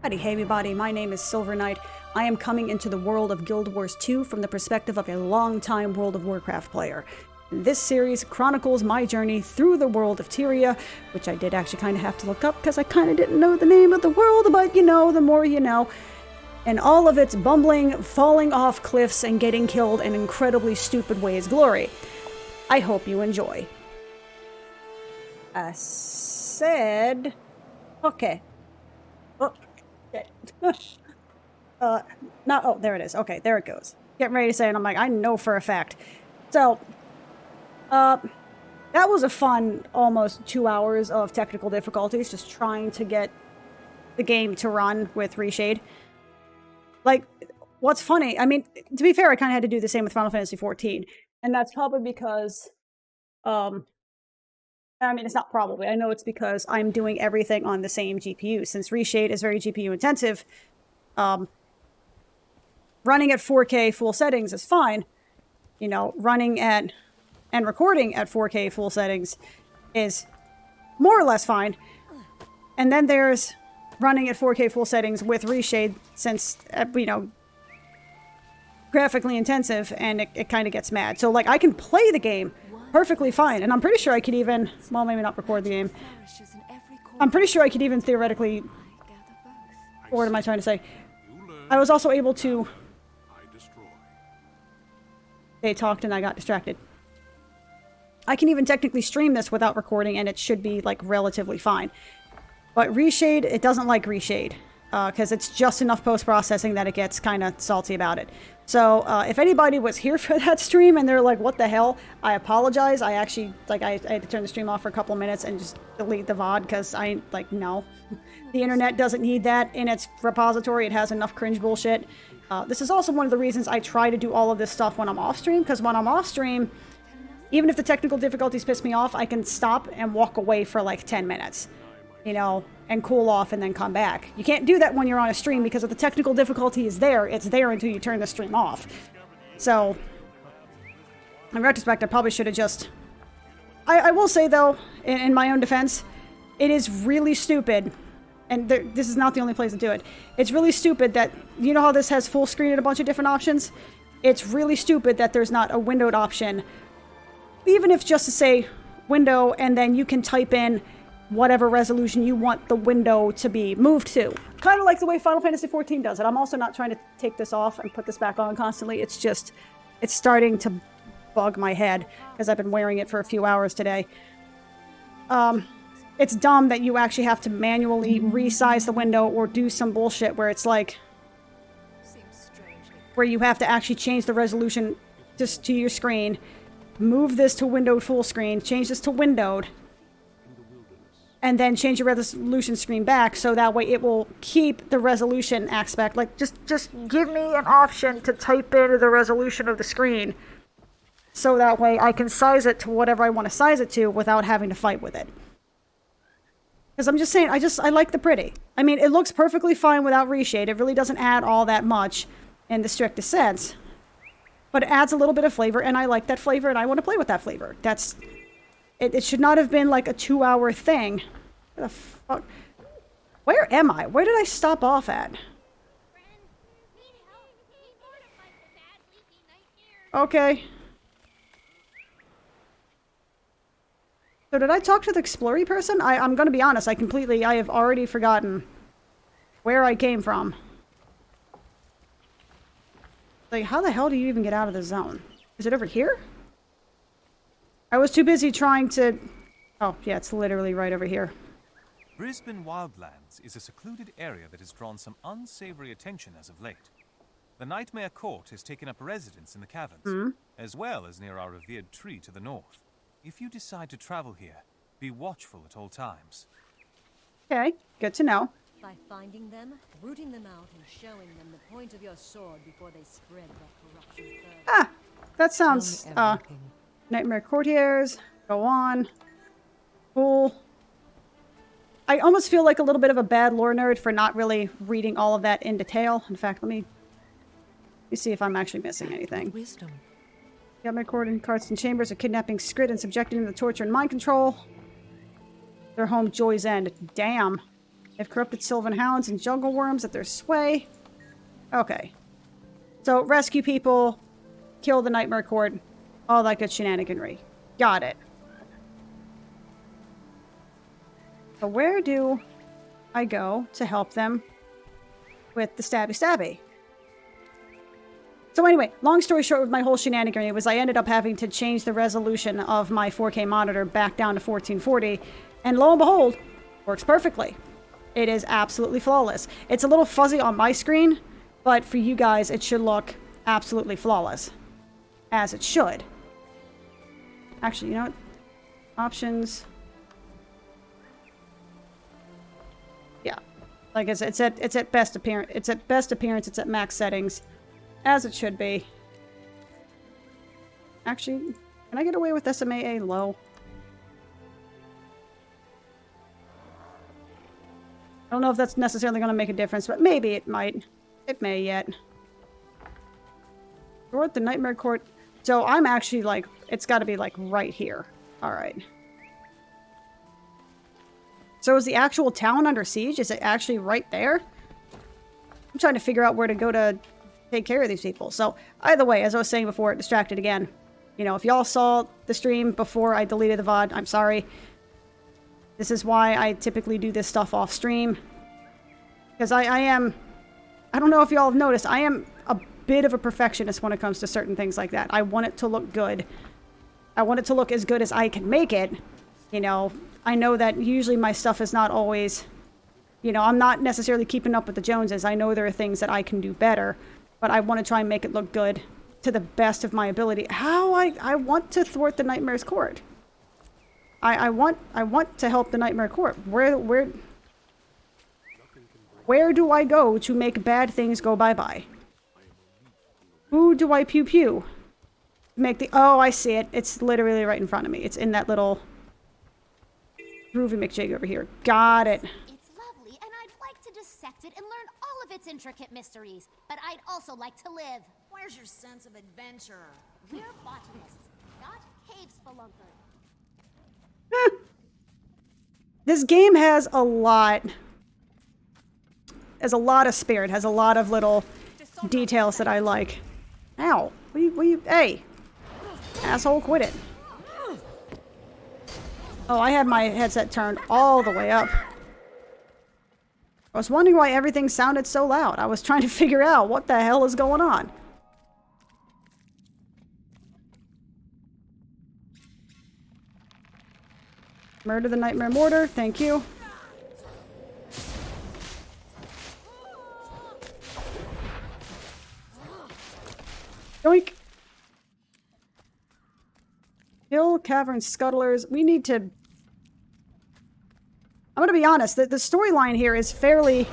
Howdy, hey everybody, my name is Silver Knight. I am coming into the world of Guild Wars 2 from the perspective of a long-time World of Warcraft player. This series chronicles my journey through the world of Tyria, which I did actually kind of have to look up because I kind of didn't know the name of the world, but you know, the more you know. And all of its bumbling, falling off cliffs, and getting killed in incredibly stupid ways glory. I hope you enjoy. I said... Okay. Oh, okay. Not, oh, there it is. Okay, there it goes. Getting ready to say it, and I'm like, I know for a fact. So, that was a fun almost 2 hours of technical difficulties, just trying to get the game to run with reshade. Like, what's funny, I mean, to be fair, I kind of had to do the same with Final Fantasy XIV, and that's probably because, I mean, it's not probably, I know it's because I'm doing everything on the same GPU. Since reshade is very GPU intensive, running at 4K full settings is fine. You know, running at and recording at 4K full settings is more or less fine. And then there's running at 4K full settings with reshade, since, you know, graphically intensive, and it kind of gets mad. So, like, I can play the game perfectly fine, and I'm pretty sure I could even, well, maybe not record the game. I'm pretty sure I could even theoretically, what am I trying to say? I was also able to, they talked and I got distracted. I can even technically stream this without recording, and it should be, like, relatively fine. But reshade, it doesn't like reshade, because it's just enough post-processing that it gets kind of salty about it. So, if anybody was here for that stream and they're like, what the hell, I apologize. I actually, like, I had to turn the stream off for a couple of minutes and just delete the VOD, because I, like, no. The internet doesn't need that in its repository. It has enough cringe bullshit. This is also one of the reasons I try to do all of this stuff when I'm off stream, because when I'm off stream, even if the technical difficulties piss me off, I can stop and walk away for like 10 minutes, you know, and cool off and then come back. You can't do that when you're on a stream, because if the technical difficulty is there, it's there until you turn the stream off. So, in retrospect, I probably should have just... I will say, though, in my own defense, it is really stupid, and this is not the only place to do it. It's really stupid that, you know how this has full screen and a bunch of different options? It's really stupid that there's not a windowed option, even if just to say window, and then you can type in whatever resolution you want the window to be moved to. Kind of like the way Final Fantasy XIV does it. I'm also not trying to take this off and put this back on constantly. It's just, it's starting to bug my head, because I've been wearing it for a few hours today. It's dumb that you actually have to manually resize the window or do some bullshit where it's like, where you have to actually change the resolution just to your screen, move this to windowed full screen, change this to windowed, and then change your resolution screen back, so that way it will keep the resolution aspect. Like, just give me an option to type in the resolution of the screen, so that way I can size it to whatever I want to size it to without having to fight with it. Because I'm just saying, I like the pretty. I mean, it looks perfectly fine without reshade. It really doesn't add all that much in the strictest sense. But it adds a little bit of flavor, and I like that flavor, and I want to play with that flavor. That's... It should not have been like a 2-hour thing. Where the fuck? Where am I? Where did I stop off at? Okay. So did I talk to the explorer person? I'm gonna be honest, I have already forgotten where I came from. Like, how the hell do you even get out of the zone? Is it over here? I was too busy trying to... Oh, yeah, it's literally right over here. Brisbane Wildlands is a secluded area that has drawn some unsavory attention as of late. The Nightmare Court has taken up residence in the caverns, as well as near our revered tree to the north. If you decide to travel here, be watchful at all times. Okay, good to know. By finding them, rooting them out, and showing them the point of your sword before they spread that corruption further. Ah, that sounds, Nightmare Courtiers, go on. Cool. I almost feel like a little bit of a bad lore nerd for not really reading all of that in detail. In fact, let me see if I'm actually missing anything. Wisdom. Nightmare Court and Carts and Chambers are kidnapping Skrid and subjecting him to torture and mind control. Their home, Joy's End. Damn. They've corrupted sylvan hounds and jungle worms at their sway. Okay. So, rescue people, kill the Nightmare Court, all that good shenaniganry. Got it. So where do I go to help them with the stabby stabby? So anyway, long story short with my whole shenanigan was I ended up having to change the resolution of my 4K monitor back down to 1440, and lo and behold, works perfectly. It is absolutely flawless. It's a little fuzzy on my screen, but for you guys, it should look absolutely flawless. As it should. Actually, you know what? Options. Yeah. Like it's at best appearance. It's at best appearance. It's at max settings. As it should be. Actually, can I get away with SMAA low? I don't know if that's necessarily going to make a difference, but maybe it might. It may yet. We're at the Nightmare Court. So I'm actually like, it's got to be like right here. All right. So is the actual town under siege? Is it actually right there? I'm trying to figure out where to go to take care of these people. So either way, as I was saying before, distracted again. You know, if y'all saw the stream before I deleted the VOD, I'm sorry. This is why I typically do this stuff off stream. Because I don't know if y'all have noticed, I am a bit of a perfectionist when it comes to certain things like that. I want it to look good. I want it to look as good as I can make it. You know, I know that usually my stuff is not always, you know, I'm not necessarily keeping up with the Joneses. I know there are things that I can do better, but I want to try and make it look good to the best of my ability. How I want to thwart the Nightmare's Court. I want to help the Nightmare Court. Where do I go to make bad things go bye-bye? Who do I pew-pew? Make the... Oh, I see it. It's literally right in front of me. It's in that little... Groovy McJig over here. Got it. It's lovely, and I'd like to dissect it and learn all of its intricate mysteries. But I'd also like to live. Where's your sense of adventure? We're botanists, not cave spelunkers. This game has a lot... Has a lot of spirit. Has a lot of little details that I like. Ow. What you... Hey! Asshole, quit it. Oh, I had my headset turned all the way up. I was wondering why everything sounded so loud. I was trying to figure out what the hell is going on. Murder the Nightmare Mortar, thank you. Yoink! Hill Cavern Scuttlers. We need to... I'm gonna be honest, the storyline here is fairly...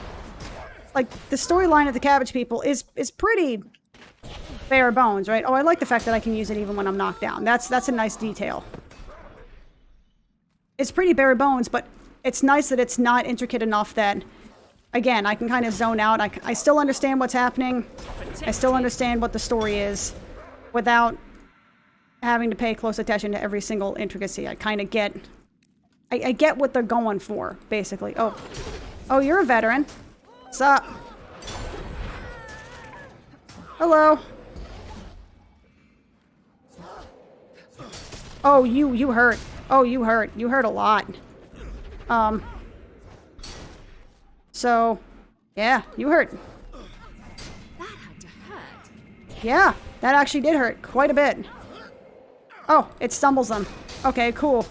Like, the storyline of the Cabbage People is pretty bare bones, right? Oh, I like the fact that I can use it even when I'm knocked down. That's a nice detail. It's pretty bare bones, but it's nice that it's not intricate enough that, again, I can kind of zone out. I still understand what's happening. I still understand what the story is without having to pay close attention to every single intricacy. I kind of get... I get what they're going for, basically. Oh. Oh, you're a veteran. What's up? Hello. Oh, you hurt. Oh, you hurt. You hurt a lot. So, yeah, you hurt. That had to hurt. Yeah, that actually did hurt quite a bit. Oh, it stumbles them. Okay, cool.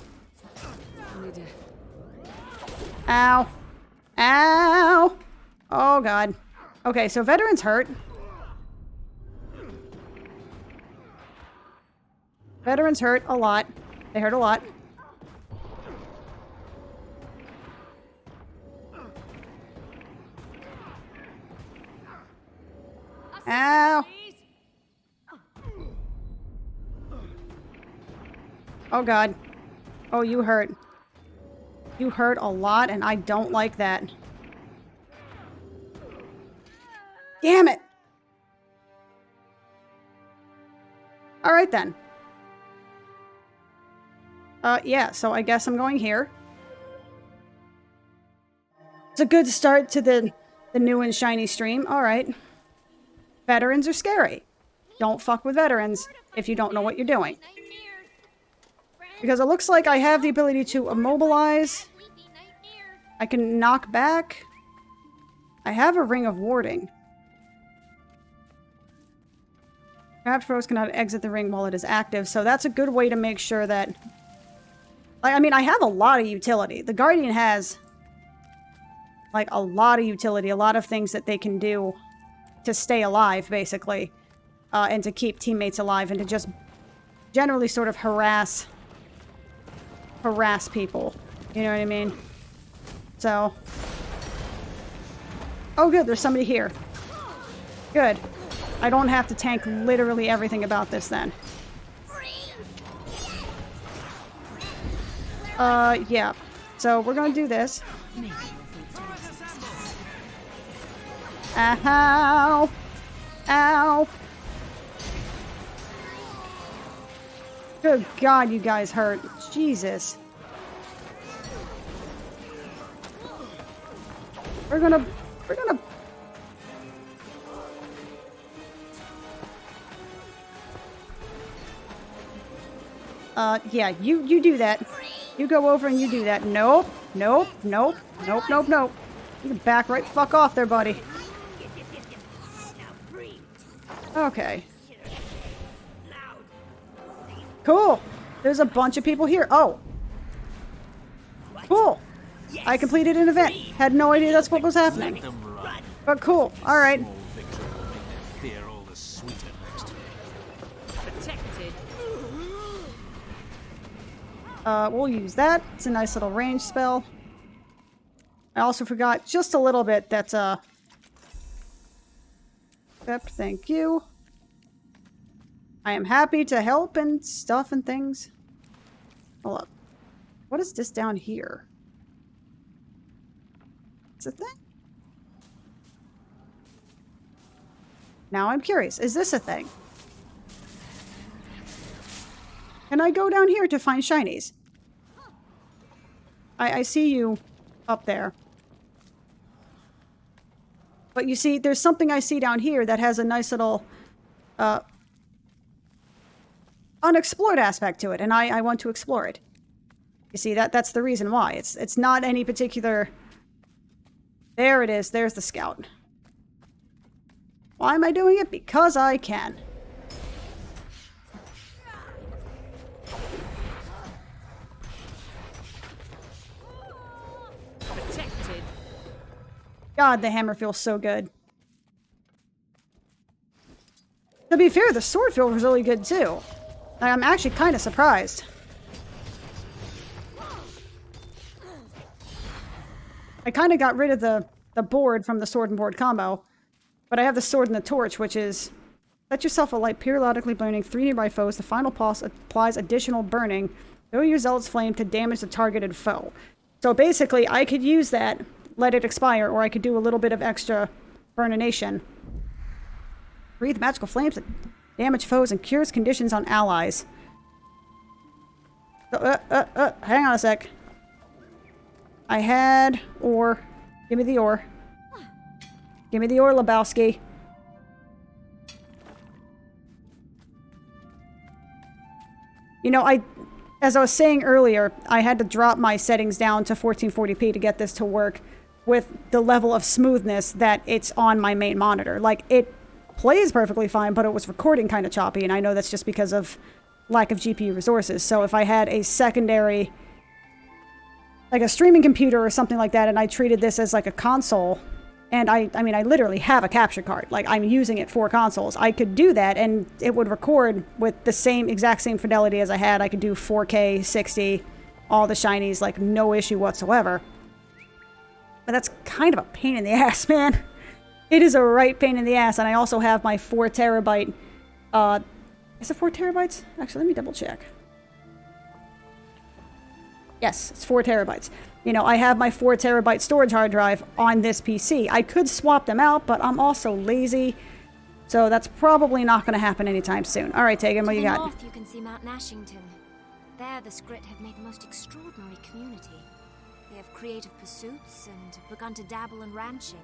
Ow. Ow! Oh, God. Okay, so veterans hurt. Veterans hurt a lot. They hurt a lot. Ow! Oh, God. Oh, you hurt. You hurt a lot, and I don't like that. Damn it! Alright, then. Yeah, so I guess I'm going here. It's a good start to the new and shiny stream. Alright. Veterans are scary. Don't fuck with veterans if you don't know what you're doing. Because it looks like I have the ability to immobilize. I can knock back. I have a ring of warding. Trapped foes cannot exit the ring while it is active, so that's a good way to make sure that... I mean, I have a lot of utility. The Guardian has, like, a lot of utility, a lot of things that they can do to stay alive, basically. And to keep teammates alive, and to just generally sort of harass people. You know what I mean? So... Oh good, there's somebody here. Good. I don't have to tank literally everything about this then. Yeah. So we're gonna do this. Ow! Ow! Good God, you guys hurt. Jesus. We're gonna... Yeah, you do that. You go over and you do that. Nope. Nope. Nope. Nope. Nope. Nope. You can back right fuck off there, buddy. Okay. Cool. There's a bunch of people here. Oh. Cool. I completed an event. Had no idea that's what was happening. But cool. Alright. We'll use that. It's a nice little range spell. I also forgot just a little bit that, Yep, thank you. I am happy to help and stuff and things. Hold up. What is this down here? Is it a thing? Now I'm curious. Is this a thing? Can I go down here to find shinies? I see you up there. But you see, there's something I see down here that has a nice little unexplored aspect to it, and I want to explore it. You see, that's the reason why. It's not any particular... There it is. There's the scout. Why am I doing it? Because I can. Protected. God, the hammer feels so good. To be fair, the sword feels really good too. I'm actually kind of surprised. I kind of got rid of the board from the sword and board combo, but I have the sword and the torch, which is set yourself alight, periodically burning 3 nearby foes. The final pulse applies additional burning. Throw your zealot's flame to damage the targeted foe. So basically, I could use that, let it expire, or I could do a little bit of extra burnination. Breathe magical flames that damage foes and cures conditions on allies. So, hang on a sec. I had ore. Give me the ore. Give me the ore, Lebowski. You know, as I was saying earlier, I had to drop my settings down to 1440p to get this to work with the level of smoothness that it's on my main monitor. Like, it plays perfectly fine, but it was recording kind of choppy, and I know that's just because of lack of GPU resources. So if I had a secondary, like a streaming computer or something like that, and I treated this as like a console, and I mean, I literally have a capture card. Like, I'm using it for consoles. I could do that, and it would record with the exact same fidelity as I had. I could do 4K, 60, all the shinies, like, no issue whatsoever. But that's kind of a pain in the ass, man. It is a right pain in the ass, and I also have my 4 terabyte, is it 4 terabytes? Actually, let me double check. Yes, it's 4 terabytes. You know, I have my 4 terabyte storage hard drive on this PC. I could swap them out, but I'm also lazy, so that's probably not going to happen anytime soon. All right, Tegan, what you got? North, you can see Mount Nashington. There, the Skrit have made the most extraordinary community. They have creative pursuits and have begun to dabble in ranching.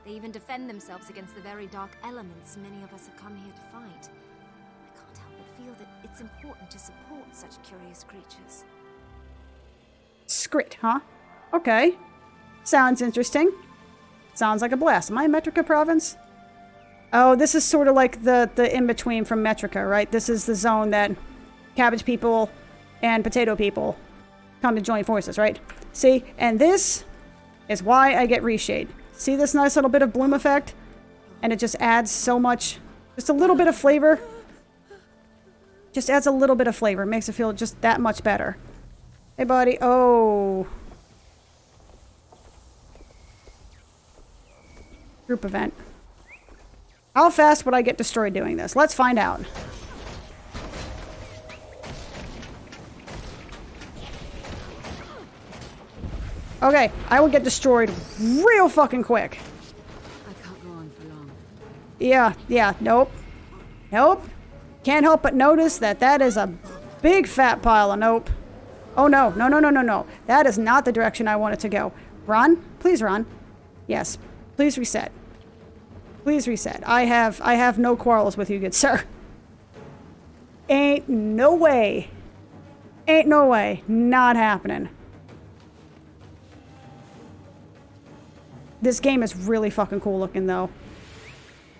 They even defend themselves against the very dark elements many of us have come here to fight. I can't help but feel that it's important to support such curious creatures. Scrit, huh? Okay. Sounds interesting. Sounds like a blast. Am I in Metrica province? Oh, this is sort of like the in-between from Metrica, right? This is the zone that cabbage people and potato people come to join forces, right? See? And this is why I get reshade. See this nice little bit of bloom effect? And it just adds so much, just a little bit of flavor. Just adds a little bit of flavor. Makes it feel just that much better. Hey, buddy. Oh. Group event. How fast would I get destroyed doing this? Let's find out. Okay, I will get destroyed real fucking quick. I can't go on for long. Yeah, nope. Nope. Can't help but notice that that is a big fat pile of nope. Oh no, no. That is not the direction I wanted to go. Run? Please run. Yes, please reset. Please reset. I have no quarrels with you, good sir. Ain't no way. Ain't no way. Not happening. This game is really fucking cool looking, though.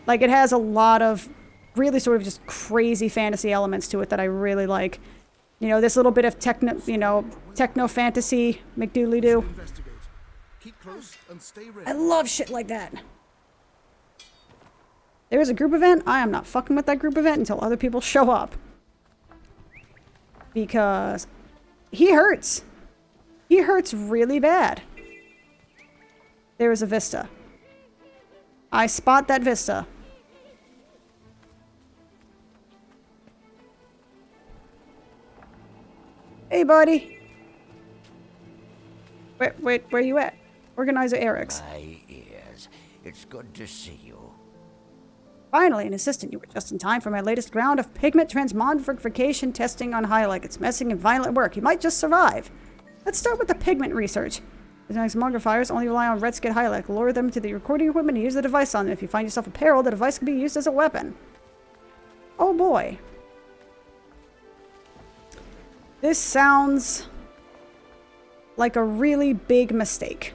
Like, it has a lot of really sort of just crazy fantasy elements to it that I really like. You know, this little bit of techno fantasy McDoodly-doo. Keep close and stay ready. I love shit like that. There is a group event. I am not fucking with that group event until other people show up. Because he hurts. He hurts really bad. There is a vista. I spot that vista. Hey, buddy. Where you at? Organizer Eric's. My ears. It's good to see you. Finally, an assistant. You were just in time for my latest round of pigment transmogrification testing on Hylic. It's messing and violent work. You might just survive. Let's start with the pigment research. The transmogrifiers only rely on red skin Hylic. Lure them to the recording equipment and use the device on them. If you find yourself in peril, the device can be used as a weapon. Oh boy. This sounds like a really big mistake.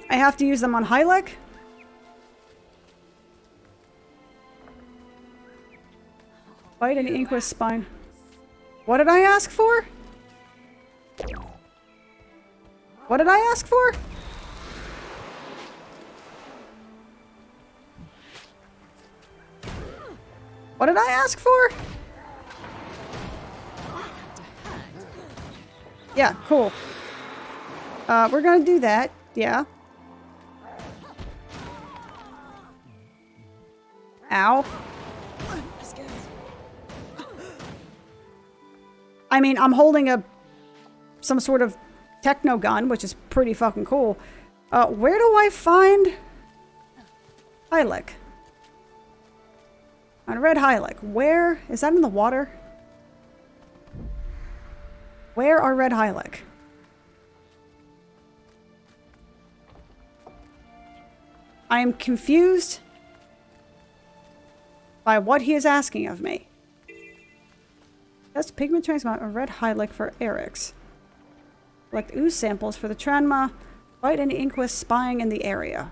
I have to use them on Hylic? Bite an inquest spine. What did I ask for? What did I ask for? What did I ask for? Yeah, cool. We're gonna do that. Yeah. Ow. I mean, I'm holding some sort of techno gun, which is pretty fucking cool. Where do I find Hylic? On red Hylic. Where? Is that in the water? Where are red Hylic? I am confused by what he is asking of me. Test pigment transmog a red Hylic for Eric's. Collect ooze samples for the Tranma. Fight any inquest spying in the area.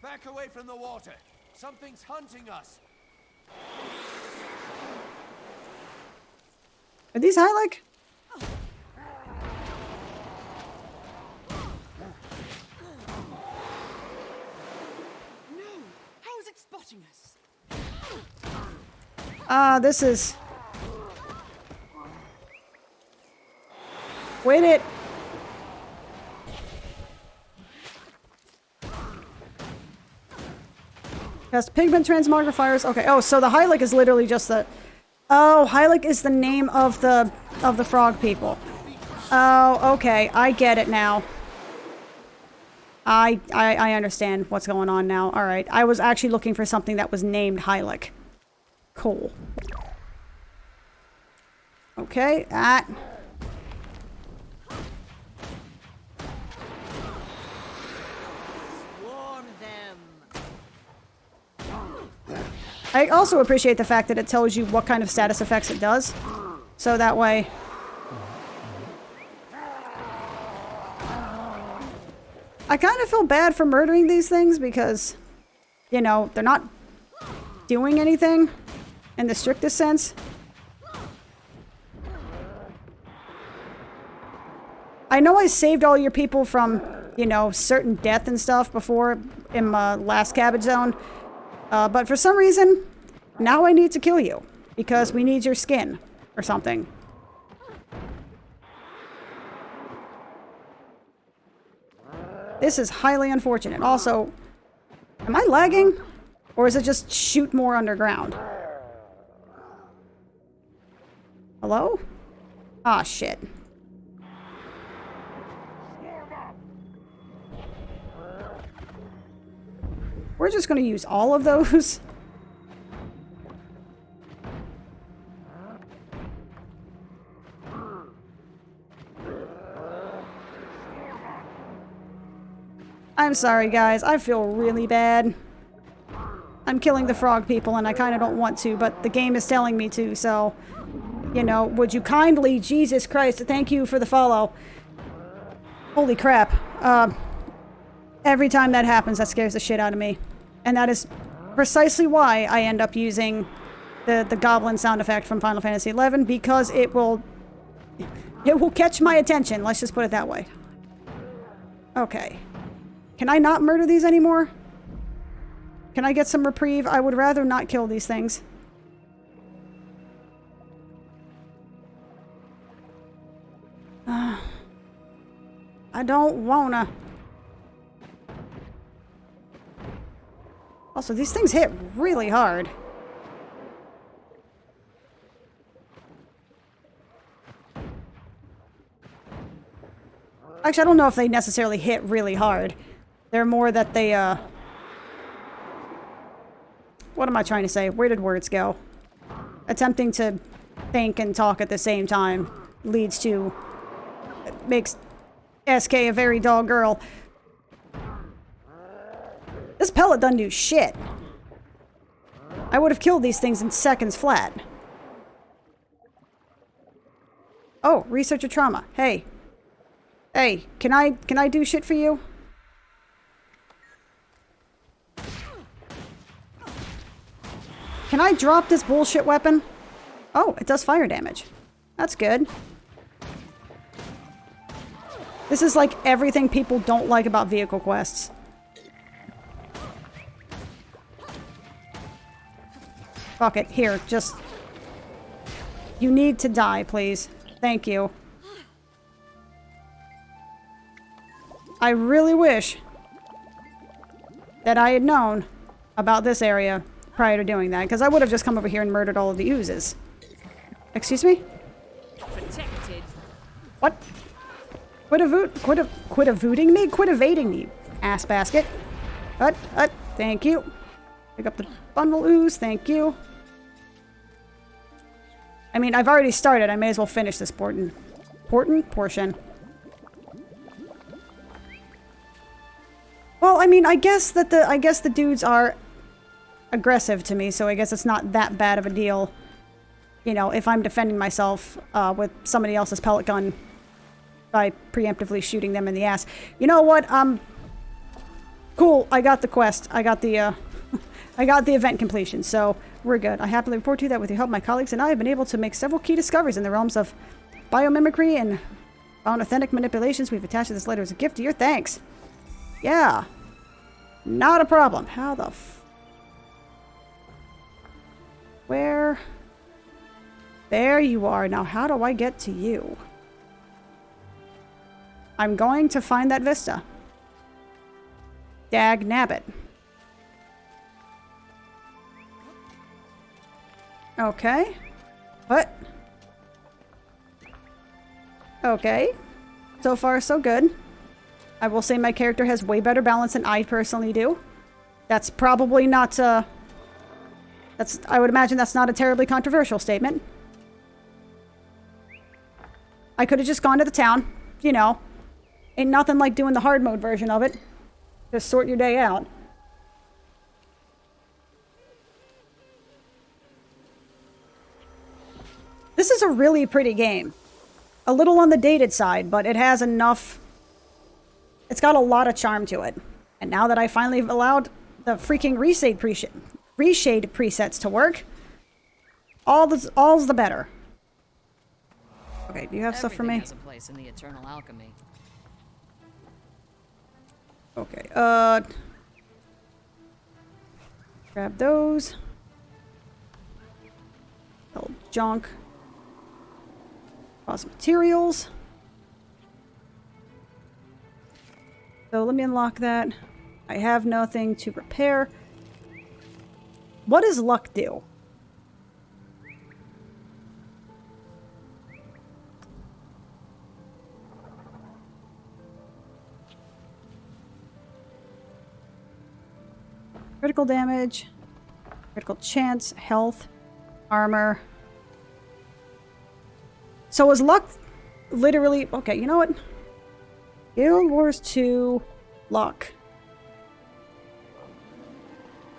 Back away from the water. Something's hunting us. Are these Hylic? No! How is it spotting us? This is... Wait it! Test pigment transmogrifiers. Okay. Oh, so the Hylic is literally just the... Oh, Hylic is the name of the frog people. Oh, okay. I get it now. I understand what's going on now. All right. I was actually looking for something that was named Hylic. Cool. Okay, that. I also appreciate the fact that it tells you what kind of status effects it does. So that way... I kind of feel bad for murdering these things because, you know, they're not doing anything in the strictest sense. I know I saved all your people from, you know, certain death and stuff before in my last cabbage zone. But for some reason, now I need to kill you because we need your skin or something. This is highly unfortunate. Also, am I lagging? Or is it just shoot more underground? Hello? Ah, shit. We're just going to use all of those. I'm sorry, guys. I feel really bad. I'm killing the frog people, and I kind of don't want to, but the game is telling me to, so... You know, would you kindly... Jesus Christ, thank you for the follow. Holy crap. Every time that happens, that scares the shit out of me. And that is precisely why I end up using the goblin sound effect from Final Fantasy XI, because it will catch my attention. Let's just put it that way. Okay. Can I not murder these anymore? Can I get some reprieve? I would rather not kill these things. I don't wanna. Also, these things hit really hard. Actually, I don't know if they necessarily hit really hard. They're more that they, what am I trying to say? Where did words go? Attempting to think and talk at the same time leads to... makes SK a very dull girl. This pellet doesn't do shit. I would have killed these things in seconds flat. Oh, researcher trauma. Hey. Hey, can I do shit for you? Can I drop this bullshit weapon? Oh, it does fire damage. That's good. This is like everything people don't like about vehicle quests. Fuck it. Here, just... You need to die, please. Thank you. I really wish that I had known about this area prior to doing that, because I would have just come over here and murdered all of the oozes. Excuse me? Protected. What? Quit evading me? Quit evading me, ass basket. Thank you. Pick up the bundle ooze, thank you. I mean, I've already started. I may as well finish this portion. Well, I mean, I guess the dudes are aggressive to me, so I guess it's not that bad of a deal. You know, if I'm defending myself with somebody else's pellet gun by preemptively shooting them in the ass. You know what? Cool. I got the quest. I got the I got the event completion, so we're good. I happily report to you that with your help, my colleagues and I have been able to make several key discoveries in the realms of biomimicry and authentic manipulations. We've attached this letter as a gift to your thanks. Yeah. Not a problem. How the Where? There you are. Now, how do I get to you? I'm going to find that vista. Dag nabbit. Okay. What? Okay. So far, so good. I will say my character has way better balance than I personally do. That's probably not, I would imagine that's not a terribly controversial statement. I could have just gone to the town, you know. Ain't nothing like doing the hard mode version of it. Just sort your day out. This is a really pretty game. A little on the dated side, but it has enough... It's got a lot of charm to it. And now that I finally allowed the freaking reshade presets to work, all's the better. Okay, do you have stuff for me? Has a place in the eternal alchemy. Okay, grab those. Oh, junk. Awesome materials. So let me unlock that. I have nothing to repair. What does luck do? Critical damage, critical chance, health, armor. So is luck literally... Okay, you know what? Guild Wars 2 luck.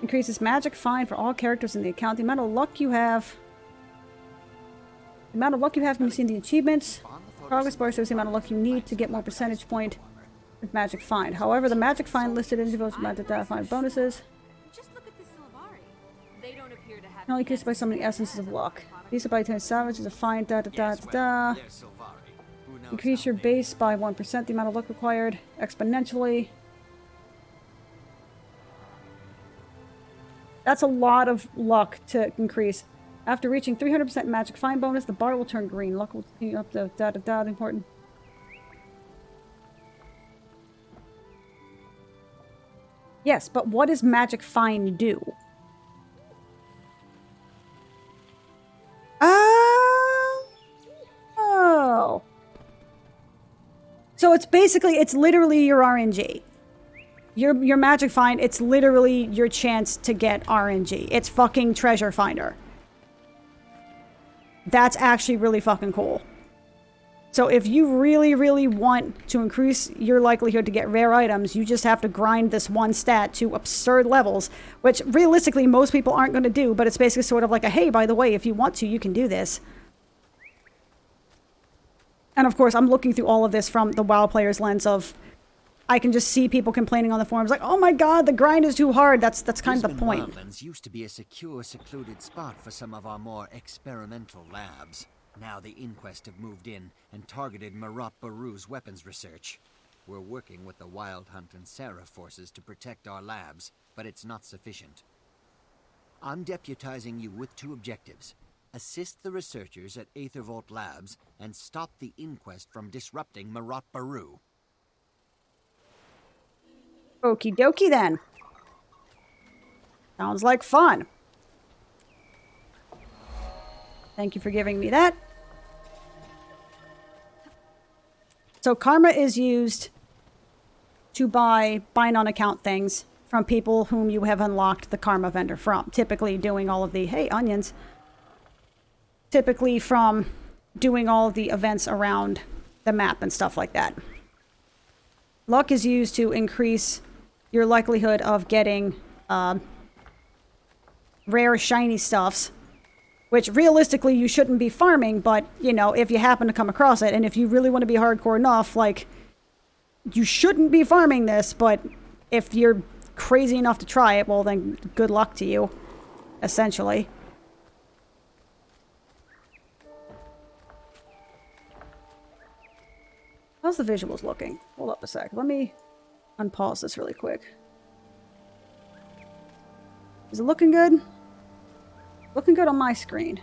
Increases magic fine for all characters in the account. The amount of luck you have... The amount of luck you have can be seen in the achievements. Progress bar shows the amount of luck you need to get more percentage point with magic fine. However, the magic fine listed individuals with magic fine bonuses. Just look at this Silvari. They don't appear to have... Can only increased by so many essences of luck. These are by 10 savage is a fine Increase your base by 1%, the amount of luck required exponentially. That's a lot of luck to increase. After reaching 300% magic fine bonus, the bar will turn green. Luck will continue up to important. Yes, but what does magic fine do? Oh. So it's basically, it's literally your RNG. Your magic find, it's literally your chance to get RNG. It's fucking treasure finder. That's actually really fucking cool. So if you really, really want to increase your likelihood to get rare items, you just have to grind this one stat to absurd levels, which realistically most people aren't going to do, but it's basically sort of like a, hey, by the way, if you want to, you can do this. And of course, I'm looking through all of this from the WoW player's lens of, I can just see people complaining on the forums like, oh my god, the grind is too hard. That's kind of the point. Wildlands used to be a secure, secluded spot for some of our more experimental labs. Now the Inquest have moved in and targeted Marat Baru's weapons research. We're working with the Wild Hunt and Seraph forces to protect our labs, but it's not sufficient. I'm deputizing you with 2 objectives. Assist the researchers at Aethervolt Labs and stop the Inquest from disrupting Marat Baru. Okie dokie then. Sounds like fun. Thank you for giving me that. So karma is used to buy bind on account things from people whom you have unlocked the karma vendor from. Typically doing all of the, hey, onions. Typically from doing all of the events around the map and stuff like that. Luck is used to increase your likelihood of getting rare shiny stuffs, which realistically you shouldn't be farming, but, you know, if you happen to come across it, and if you really want to be hardcore enough, like, you shouldn't be farming this, but if you're crazy enough to try it, well then good luck to you, essentially. How's the visuals looking? Hold up a sec. Let me unpause this really quick. Is it looking good? Looking good on my screen.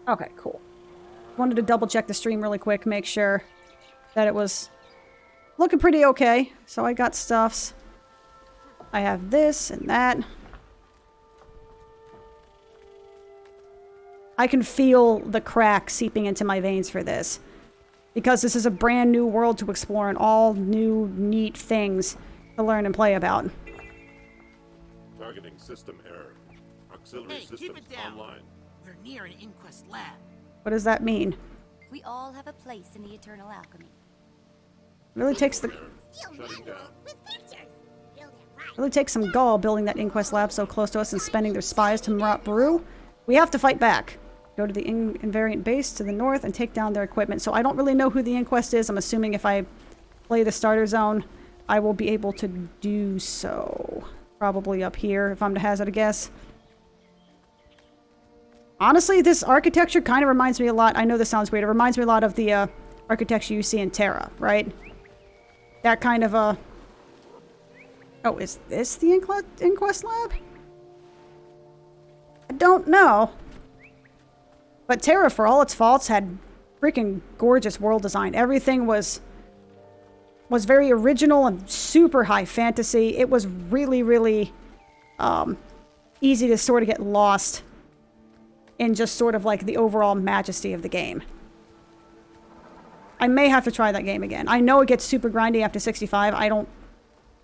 Okay, cool. Wanted to double check the stream really quick, make sure that it was looking pretty okay. So I got stuffs. I have this and that. I can feel the crack seeping into my veins for this. Because this is a brand new world to explore and all new, neat things to learn and play about. Targeting system error. Auxiliary systems online. We're near an Inquest lab. What does that mean? We all have a place in the eternal alchemy. Really takes the... Shutting down. With pictures. Build it right. Really takes some gall building that Inquest lab so close to us and spending their spies to Marat Baru. We have to fight back. Go to the invariant base to the north and take down their equipment. So I don't really know who the Inquest is. I'm assuming if I play the starter zone, I will be able to do so. Probably up here, if I'm to hazard a guess. Honestly, this architecture kind of reminds me a lot. I know this sounds weird. It reminds me a lot of the architecture you see in Terra, right? That kind of a... Oh, is this the Inquest lab? I don't know. But Terra, for all its faults, had freaking gorgeous world design. Everything was very original and super high fantasy. It was really, really easy to sort of get lost in just sort of like the overall majesty of the game. I may have to try that game again. I know it gets super grindy after 65. I don't...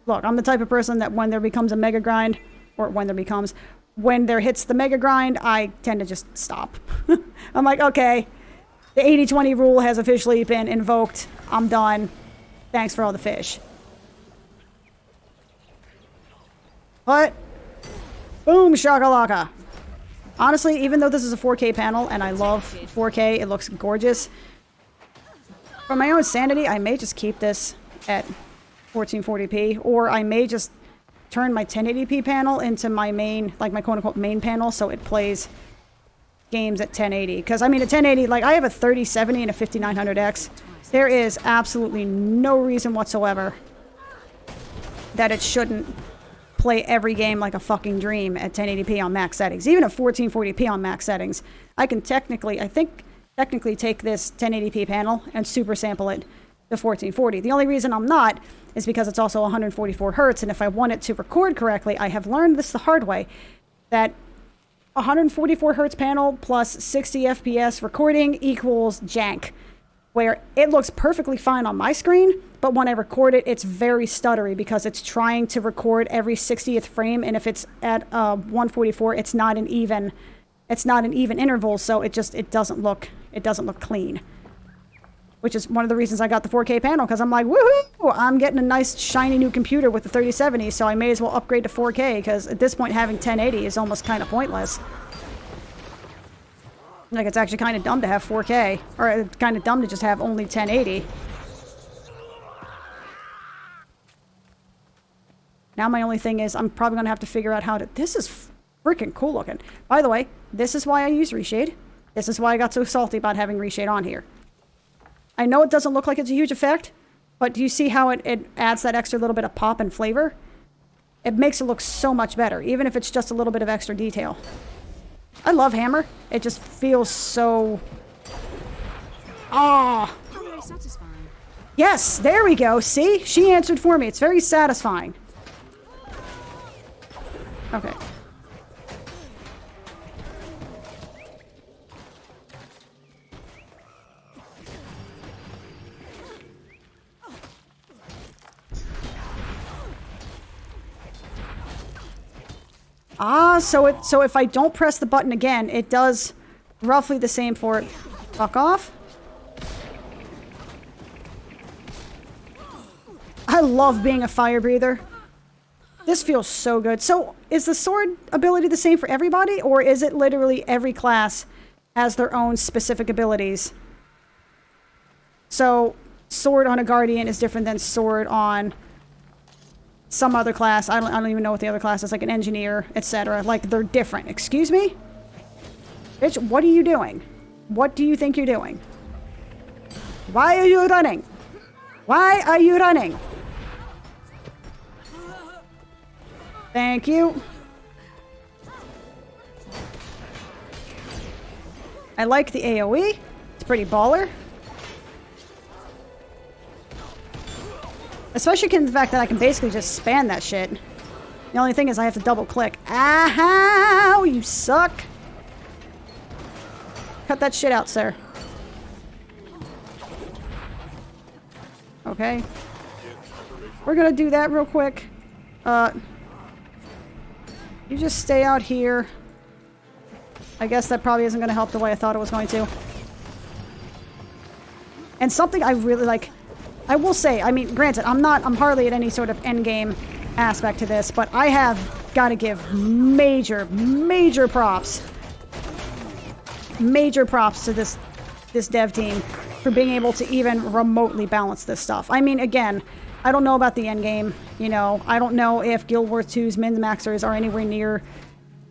Look, I'm the type of person that when there becomes a mega grind, or when there hits the mega grind, I tend to just stop. I'm like, okay, the 80-20 rule has officially been invoked. I'm done. Thanks for all the fish. But, boom shakalaka. Honestly, even though this is a 4K panel, and I love 4K, it looks gorgeous. For my own sanity, I may just keep this at 1440p, or I may just turn my 1080p panel into my main, like my quote-unquote main panel, so it plays games at 1080. Because, I mean, at 1080, like, I have a 3070 and a 5900X. There is absolutely no reason whatsoever that it shouldn't play every game like a fucking dream at 1080p on max settings. Even at 1440p on max settings, I can technically take this 1080p panel and super sample it to 1440. The only reason I'm not is because it's also 144 hertz, and if I want it to record correctly, I have learned this the hard way, that 144 hertz panel plus 60 FPS recording equals jank, where it looks perfectly fine on my screen, but when I record it, it's very stuttery because it's trying to record every 60th frame, and if it's at 144, it's not an even interval, so it doesn't look clean. Which is one of the reasons I got the 4K panel, because I'm like, woohoo! I'm getting a nice shiny new computer with the 3070, so I may as well upgrade to 4K, because at this point having 1080 is almost kind of pointless. Like, it's actually kind of dumb to have 4K, or it's kind of dumb to just have only 1080. Now my only thing is, I'm probably going to have to figure out how to... This is freaking cool looking. By the way, this is why I use reshade. This is why I got so salty about having reshade on here. I know it doesn't look like it's a huge effect, but do you see how it adds that extra little bit of pop and flavor? It makes it look so much better, even if it's just a little bit of extra detail. I love Hammer. It just feels so... Ah! Very satisfying. Yes, there we go. See? She answered for me. It's very satisfying. Okay. Ah, so if I don't press the button again, it does roughly the same for it. Fuck off. I love being a fire breather. This feels so good. So, is the sword ability the same for everybody, or is it literally every class has their own specific abilities? So, sword on a guardian is different than sword on some other class. I don't even know what the other class is, like an engineer, etc. Like, they're different. Excuse me? Bitch, what are you doing? What do you think you're doing? Why are you running? Why are you running? Thank you. I like the AoE. It's pretty baller. Especially given the fact that I can basically just spam that shit. The only thing is I have to double click. Ow, you suck. Cut that shit out, sir. Okay. We're gonna do that real quick. You just stay out here. I guess that probably isn't gonna help the way I thought it was going to. And something I really like... I will say, I mean, granted, I'm hardly at any sort of endgame aspect to this, but I have got to give major props. Major props to this dev team for being able to even remotely balance this stuff. I mean, again, I don't know about the end game, you know. I don't know if Guild Wars 2's min-maxers are anywhere near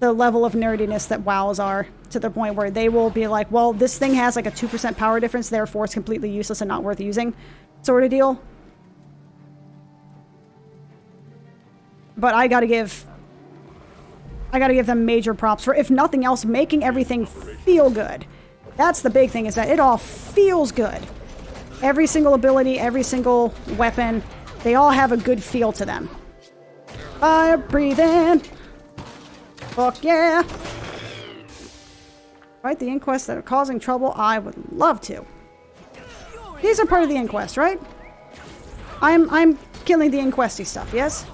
the level of nerdiness that WoWs are, to the point where they will be like, well, this thing has like a 2% power difference, therefore it's completely useless and not worth using, sort of deal. But I gotta give them major props for, if nothing else, making everything feel good. That's the big thing, is that it all feels good. Every single ability, every single weapon, they all have a good feel to them. Fire breathing. Fuck yeah. Right, the inquests that are causing trouble, I would love to. These are part of the inquest, right? I'm killing the inquesty stuff, yes?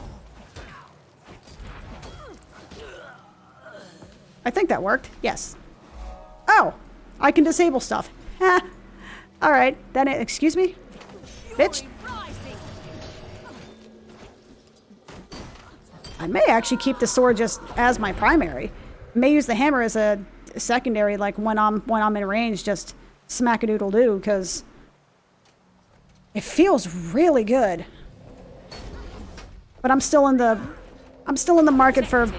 I think that worked. Yes. Oh, I can disable stuff. Ha. All right, then excuse me? Bitch. I may actually keep the sword just as my primary. I may use the hammer as a secondary, like when I'm in range, just smack-a-doodle-doo, because it feels really good. But I'm still in the market for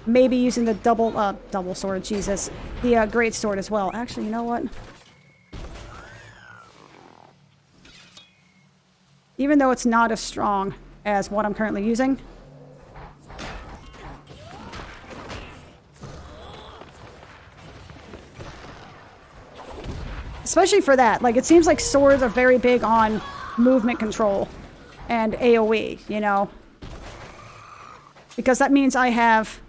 maybe using the double sword, Jesus. The great sword as well. Actually, you know what? Even though it's not as strong as what I'm currently using. Especially for that. Like, it seems like swords are very big on movement control and AoE, you know? Because that means I have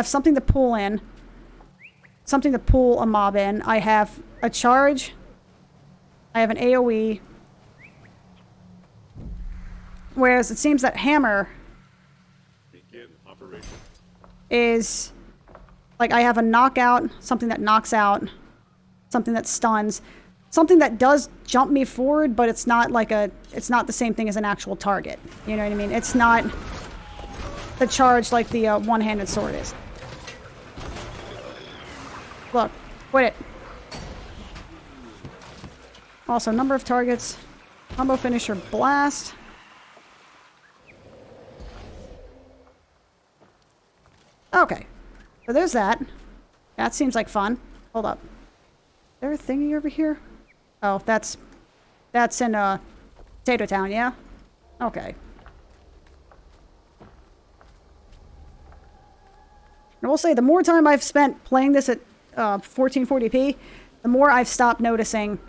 something to pull in, something to pull a mob in. I have a charge. I have an AoE. Whereas it seems that hammer is like I have a knockout, something that knocks out, something that stuns, something that does jump me forward, but it's not like it's not the same thing as an actual target. You know what I mean? It's not the charge like the one-handed sword is. Look, quit it. Also, number of targets, combo finisher, blast. Okay, so there's that. That seems like fun. Hold up. Is there a thingy over here? Oh, that's in Potato Town, yeah? Okay. I will say, the more time I've spent playing this at 1440p, the more I've stopped noticing.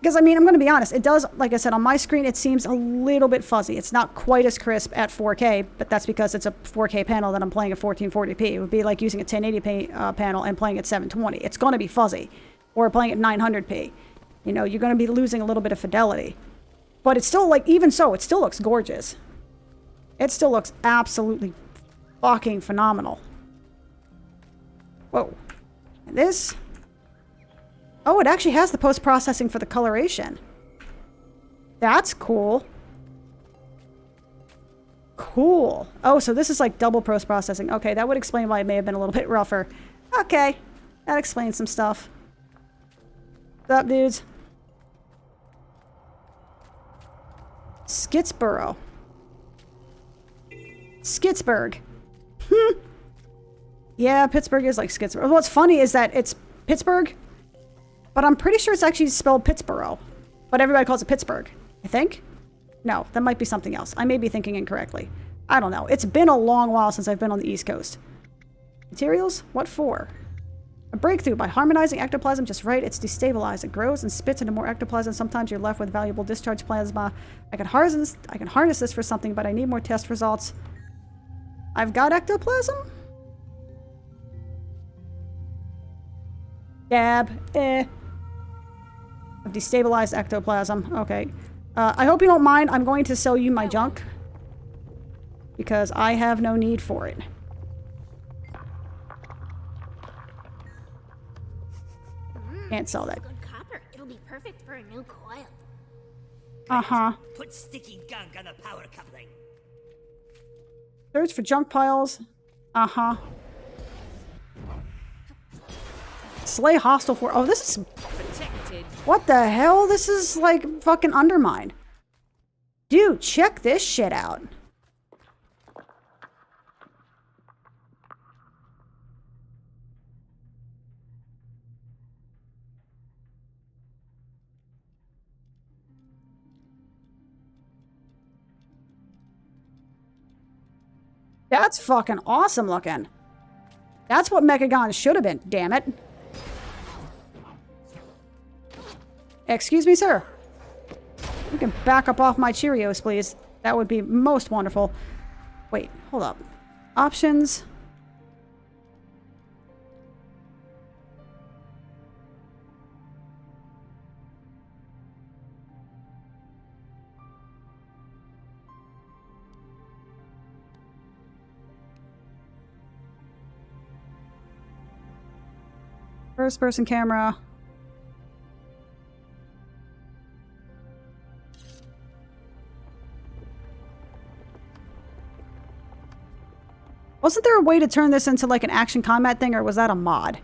Because, I mean, I'm going to be honest, it does, like I said, on my screen, it seems a little bit fuzzy. It's not quite as crisp at 4K, but that's because it's a 4K panel that I'm playing at 1440p. It would be like using a 1080p panel and playing at 720. It's going to be fuzzy. Or playing at 900p. You know, you're going to be losing a little bit of fidelity. But it's still, like, even so, it still looks gorgeous. It still looks absolutely fucking phenomenal. Whoa. And this... Oh, it actually has the post-processing for the coloration. That's cool. Cool. Oh, so this is like double post-processing. Okay, that would explain why it may have been a little bit rougher. Okay, that explains some stuff. What's up, dudes? Skitsboro. Skitsburg. Yeah, Pittsburgh is like Skitsboro. What's funny is that it's Pittsburgh, but I'm pretty sure it's actually spelled Pittsboro. But everybody calls it Pittsburgh, I think? No, that might be something else. I may be thinking incorrectly. I don't know. It's been a long while since I've been on the East Coast. Materials? What for? A breakthrough. By harmonizing ectoplasm just right, it's destabilized. It grows and spits into more ectoplasm. Sometimes you're left with valuable discharge plasma. I can harness this for something, but I need more test results. I've got ectoplasm? Dab. I've destabilized ectoplasm. Okay. I hope you don't mind. I'm going to sell you my junk. Because I have no need for it. Can't sell that. Good copper. It'll be perfect for a new coil. Uh-huh. Put sticky gunk on the power coupling. Search for junk piles. Uh-huh. Slay hostile for... Oh, this is... Protected. What the hell? This is like fucking Undermine. Dude, check this shit out. That's fucking awesome looking. That's what Mechagon should have been, damn it. Excuse me, sir. You can back up off my Cheerios, please. That would be most wonderful. Wait, hold up. Options. First person camera. Wasn't there a way to turn this into like an action combat thing, or was that a mod?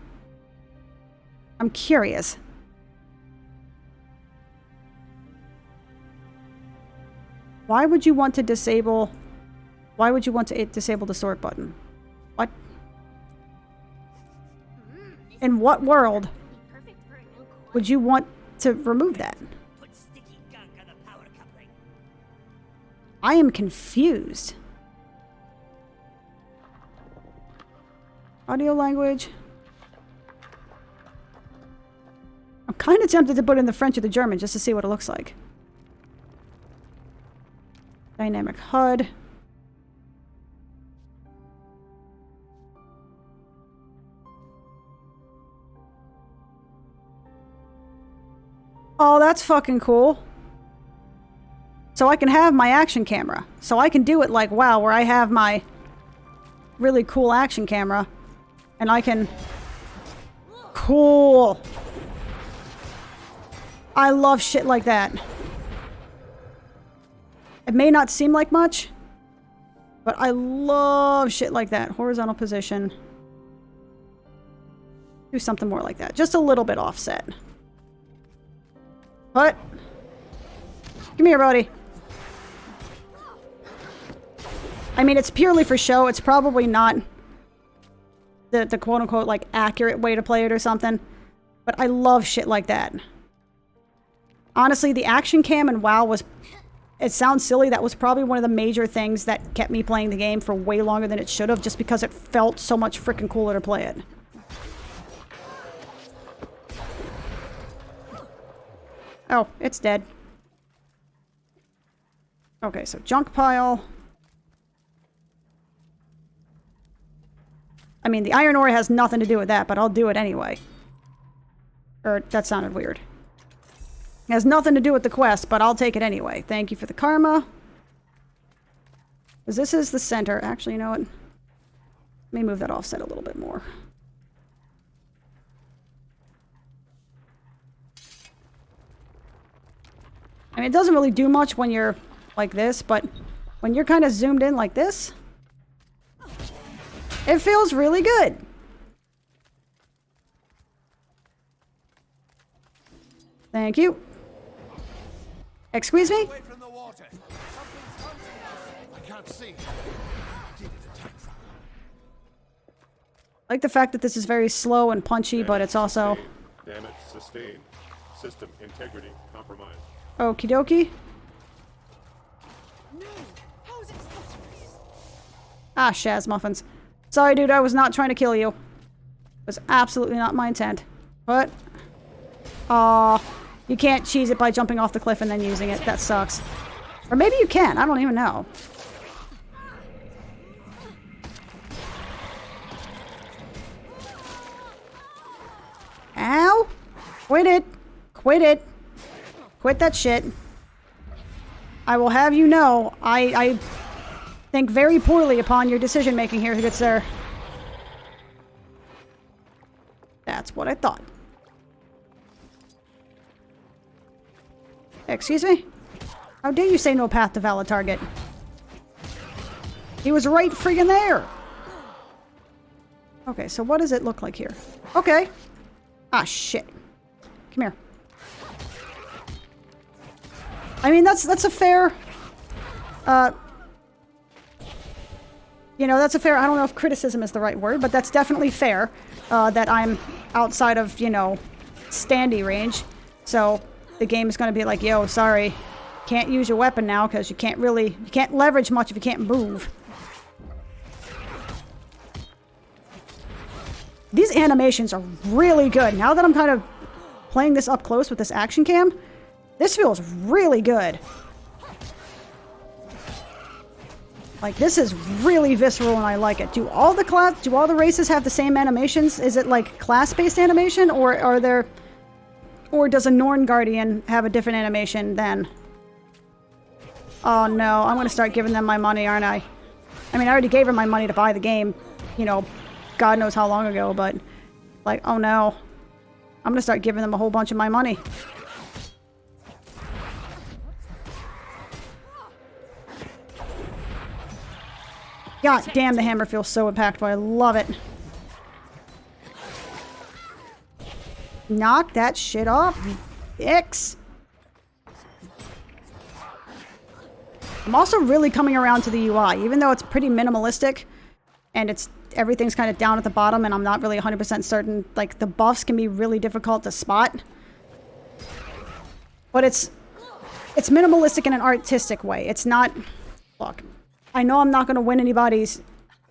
I'm curious. Why would you want to disable... Why would you want to disable the sort button? What? In what world would you want to remove that? I am confused. Audio language. I'm kind of tempted to put in the French or the German just to see what it looks like. Dynamic HUD. Oh, that's fucking cool. So I can have my action camera. So I can do it like WoW, where I have my really cool action camera. And I can... Cool. I love shit like that. It may not seem like much, but I love shit like that. Horizontal position. Do something more like that. Just a little bit offset. What? Come here, buddy. I mean, it's purely for show. It's probably not the quote-unquote, like, accurate way to play it or something. But I love shit like that. Honestly, the action cam in WoW was... It sounds silly, that was probably one of the major things that kept me playing the game for way longer than it should have, just because it felt so much freaking cooler to play it. Oh, it's dead. Okay, so junk pile. I mean, the iron ore has nothing to do with that, but I'll do it anyway. Or, that sounded weird. It has nothing to do with the quest, but I'll take it anyway. Thank you for the karma. Because this is the center. Actually, you know what? Let me move that offset a little bit more. I mean, it doesn't really do much when you're like this, but when you're kind of zoomed in like this, it feels really good. Thank you. Excuse me? Away from the water. Something's hunting us. I can't see. Did it attack from? I like the fact that this is very slow and punchy, but it's also... Damage sustained. System integrity compromised. Okie dokie. No! How is it supposed to be? Ah, Shaz Muffins. Sorry, dude, I was not trying to kill you. It was absolutely not my intent. But... Aw... You can't cheese it by jumping off the cliff and then using it. That sucks. Or maybe you can. I don't even know. Ow! Quit it! Quit it! Quit that shit. I will have you know, I think very poorly upon your decision making here, good sir. That's what I thought. Excuse me? How dare you say no path to valid target? He was right friggin' there. Okay, so what does it look like here? Okay. Ah, shit. Come here. I mean, that's a fair... you know, that's a fair... I don't know if criticism is the right word, but that's definitely fair. That I'm outside of, you know, standy range. So the game is going to be like, yo, sorry. Can't use your weapon now because you can't really... You can't leverage much if you can't move. These animations are really good. Now that I'm kind of playing this up close with this action cam, this feels really good. Like, this is really visceral and I like it. Do all the races have the same animations? Is it like class-based animation, or does a Norn Guardian have a different animation then? Oh no, I'm gonna start giving them my money, aren't I? I mean, I already gave her my money to buy the game, you know, God knows how long ago, but like, oh no. I'm gonna start giving them a whole bunch of my money. God damn, the hammer feels so impactful. I love it. Knock that shit off, you dicks. I'm also really coming around to the UI, even though it's pretty minimalistic and everything's kind of down at the bottom and I'm not really 100% certain. Like, the buffs can be really difficult to spot. But it's minimalistic in an artistic way. It's not... Look, I know I'm not going to win anybody's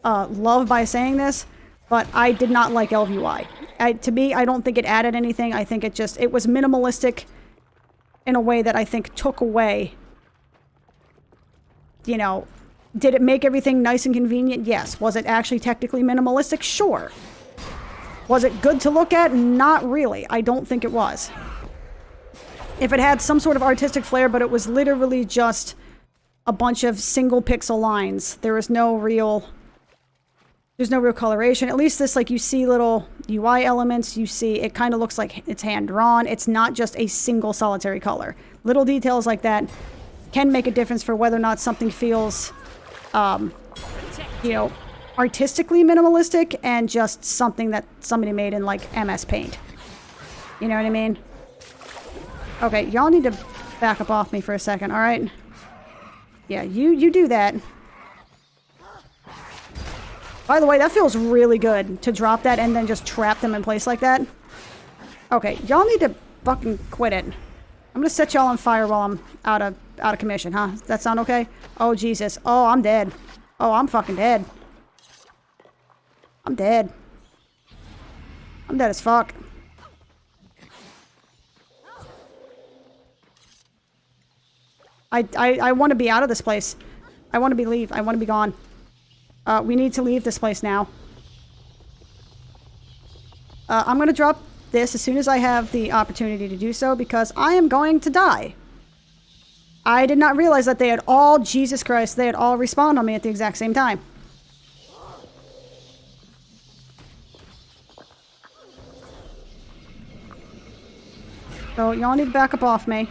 love by saying this, but I did not like LVUI. To me, I don't think it added anything. I think it was minimalistic in a way that I think took away, you know, did it make everything nice and convenient? Yes. Was it actually technically minimalistic? Sure. Was it good to look at? Not really. I don't think it was. If it had some sort of artistic flair, but it was literally just a bunch of single pixel lines. There's no real coloration. At least this, like, you see little UI elements. You see, it kind of looks like it's hand-drawn. It's not just a single solitary color. Little details like that can make a difference for whether or not something feels, you know, artistically minimalistic and just something that somebody made in, like, MS Paint. You know what I mean? Okay, y'all need to back up off me for a second, alright? Yeah, you do that. By the way, that feels really good to drop that and then just trap them in place like that. Okay, y'all need to fucking quit it. I'm gonna set y'all on fire while I'm out of commission, huh? Does that sound okay? Oh, Jesus. Oh, I'm dead. Oh, I'm fucking dead. I'm dead. I'm dead as fuck. I want to be out of this place. I want to leave. I want to be gone. We need to leave this place now. I'm going to drop this as soon as I have the opportunity to do so, because I am going to die. I did not realize that they had all, Jesus Christ, they had all respawned on me at the exact same time. So y'all need to back up off me.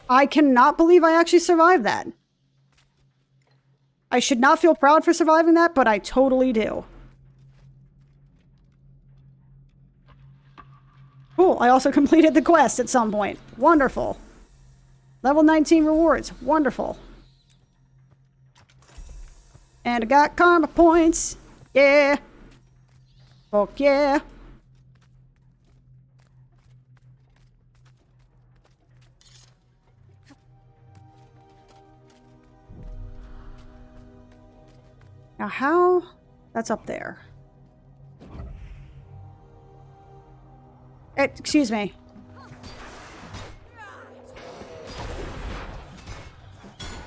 I cannot believe I actually survived that. I should not feel proud for surviving that, but I totally do. Cool, I also completed the quest at some point. Wonderful. Level 19 rewards. Wonderful. And I got karma points. Yeah. Fuck yeah. Now how? That's up there. Excuse me.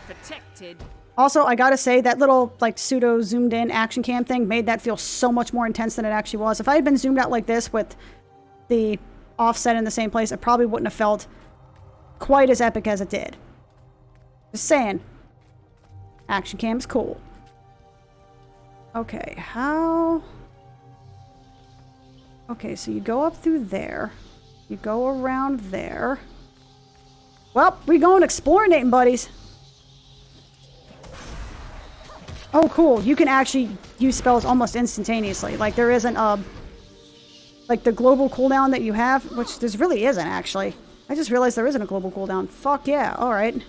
Protected. Also, I gotta say, that little, like, pseudo zoomed in action cam thing made that feel so much more intense than it actually was. If I had been zoomed out like this with the offset in the same place, it probably wouldn't have felt quite as epic as it did. Just saying. Action cam's cool. Okay, how... Okay, so you go up through there. You go around there. Well, we going exploring, buddies. Oh, cool. You can actually use spells almost instantaneously. Like, there isn't a... Like, the global cooldown that you have, which there really isn't, actually. I just realized there isn't a global cooldown. Fuck yeah, alright.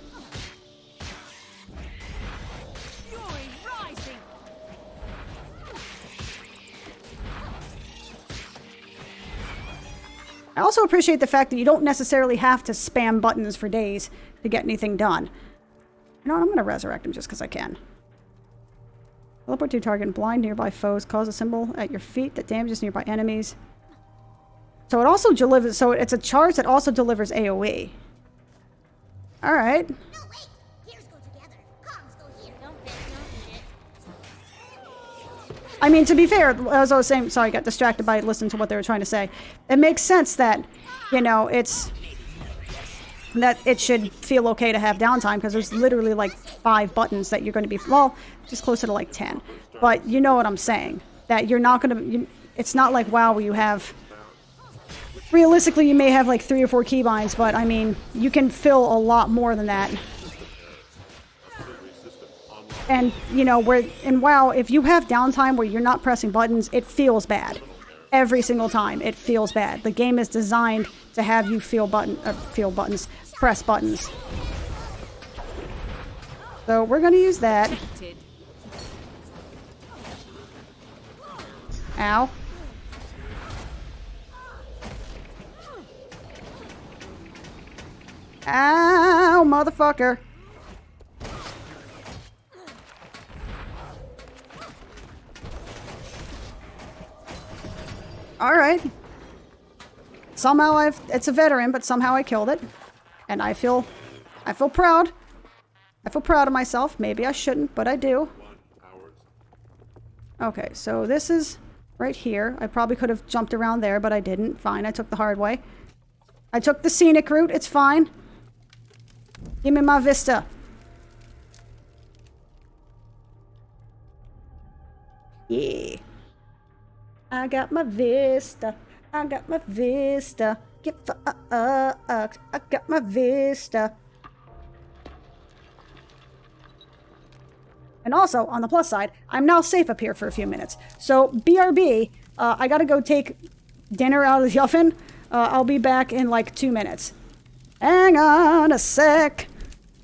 I also appreciate the fact that you don't necessarily have to spam buttons for days to get anything done. You know what, I'm going to resurrect him just because I can. Teleport to your target and blind nearby foes. Cause a symbol at your feet that damages nearby enemies. So it also delivers... So it's a charge that also delivers AoE. Alright. No, wait! Gears go together. Comms go here. Don't bet, don't eat it. I mean, to be fair, as I was saying... Sorry, I got distracted by listening to what they were trying to say. It makes sense that, you know, it's... That it should feel okay to have downtime, because there's literally like 5 buttons that you're going to be... Well, just closer to like 10. But you know what I'm saying. That you're not going to... It's not like WoW where you have... Realistically, you may have like 3 or 4 keybinds, but I mean, you can fill a lot more than that. And, you know, where in WoW, if you have downtime where you're not pressing buttons, it feels bad. Every single time, it feels bad. The game is designed to have you press buttons. So we're gonna use that. Ow. Ow, motherfucker. Alright. Somehow it's a veteran, but somehow I killed it. And I feel proud. I feel proud of myself. Maybe I shouldn't, but I do. Okay, so this is right here. I probably could have jumped around there, but I didn't. Fine, I took the hard way. I took the scenic route, it's fine. Give me my vista. Yeah. I got my vista. I got my vista. Get I got my vista. And also, on the plus side, I'm now safe up here for a few minutes. So, BRB, I gotta go take dinner out of the oven. I'll be back in like 2 minutes. Hang on a sec.